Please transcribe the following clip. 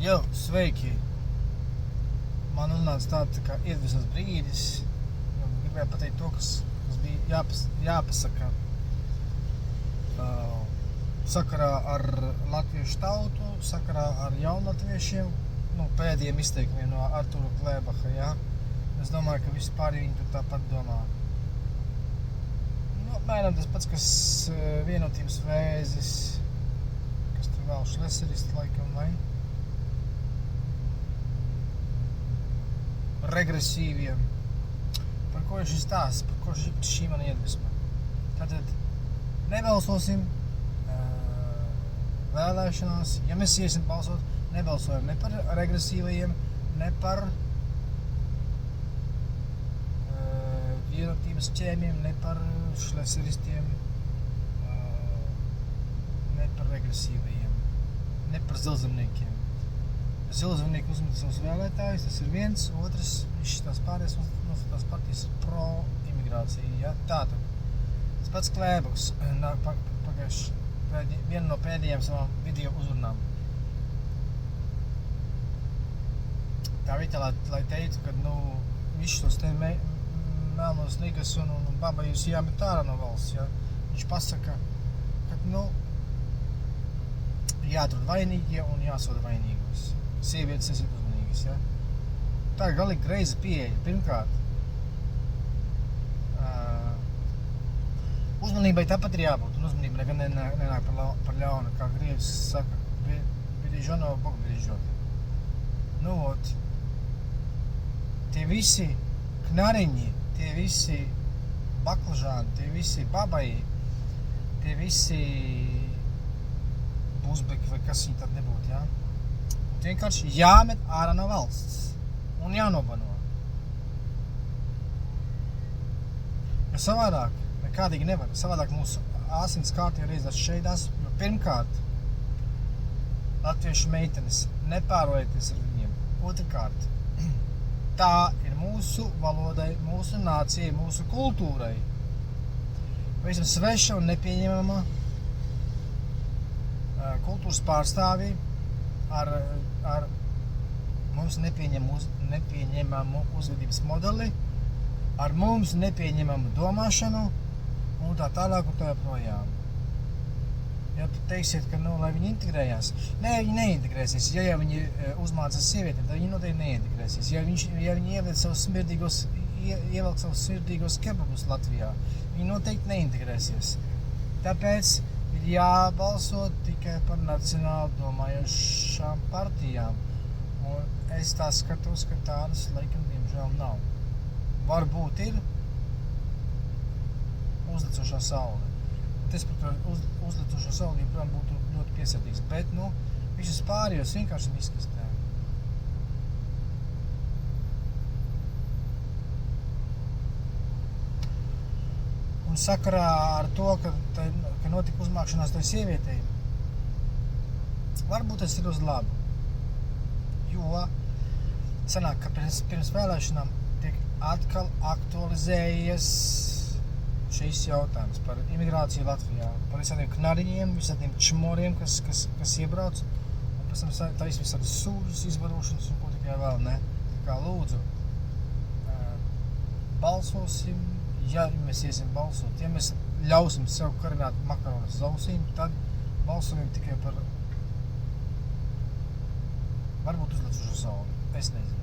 Jo, sveiki! Man uznāca tā kā iedvesmas brīdis. Gribēju pateikt to, kas bija jāpasaka sakarā ar latviešu tautu, sakarā ar jaunlatviešiem, pēdējiem izteikumiem no Artūra Klēbaha, ja? Es domāju, ka vispār viņi tur tāpat domā. Apmēram tas pats, kas vienotības vēzis, kas tur vēl šleseristi laikam, vai? Regresīviem. Par ko ir šis stāsts, par ko šī mana iedvesma. Tātad nebalsosim vēlēšanās, ja mēs iesim balsot, nebalsojam ne par regresīvajiem, ne par vienotības ķēmiem, ne par šleseristiem, ne par regresīvajiem, ne par zilzemniekiem. Zilzemnieki uzmet savus vēlētājus, tas ir viens, otrs, viņš tās pārējās tās partijas ir pro-imigrācija, ja? Tātad, tas pats Klēbaks, viena no pēdējām savām video uzrunām. Tā vietā, lai teicu, ka, visus tos te melnos nigas un baba jūs jāmet ārā no valsts, ja? Viņš pasaka, ka, jāatrod vainīgie un jāsoda vainīgos. Sievietes esiet uzmanīgas, ja? Tā ir galīgi greiza pieeja. Pirmkārt, uzmanībai tāpat ir jābūt, un uzmanība negan nenāk par ļaunu, kā grieķis saka, birižono, bog birižot. Tie visi knariņi, tie visi baklažāni, tie visi babai, tie visi buzbeki, vai kas viņi tad nebūtu, ja? Vienkārši jāmet ārā no valsts un jānobano. Jo savādāk nekādīgi nevar. Savādāk mūsu asins kārtīgi reizās šeidās, jo pirmkārt latviešu meitenes nepārojieties ar viņiem. Otrkārt, tā ir mūsu valodai, mūsu nācijai, mūsu kultūrai. Pavisam sveša un nepieņemama kultūras pārstāvji ar mums nepieņemamu uzvedības modeli, ar mums nepieņemamu domāšanu un tā tālāk un tā joprojām. Ja teiksiet, ka, lai viņi integrējās. Nē, viņi neintegrēsies. Ja jau viņi uzmācās sievietēm, tad viņi noteikti neintegrēsies. Ja viņi ievelk savus smirdīgos kebabus Latvijā, viņi noteikti neintegrēsies. Tāpēc ir jābalso tikai par nacionāli domājošām partijām. Un es tā skatos, ka tādas laikam diemžēl nav. Varbūt ir uzlicošā saule. Es par to uzlicošo sauli joprojām būtu ļoti piesardīgs, bet, visus pārējos vienkārši izkastē. Un sakarā ar to, ka notika uzmākšanās tai sievietei, varbūt tas ir uz labu. Jo sanāk, ka pirms vēlēšanām tiek atkal aktualizējies šīs jautājums par imigrāciju Latvijā, par visādiem knariņiem, visādiem čmoriem, kas iebrauc, un pēc tam taisa visādas sūdzes, izvarošanas un ko tikai vēl ne. Tā kā lūdzu, balsosim, ja mēs iesim balsot, ja mēs ļausim sev karināt makaronas uz ausīm, tad balsojam tikai par varbūt uzlicošo sauli. Es nezinu.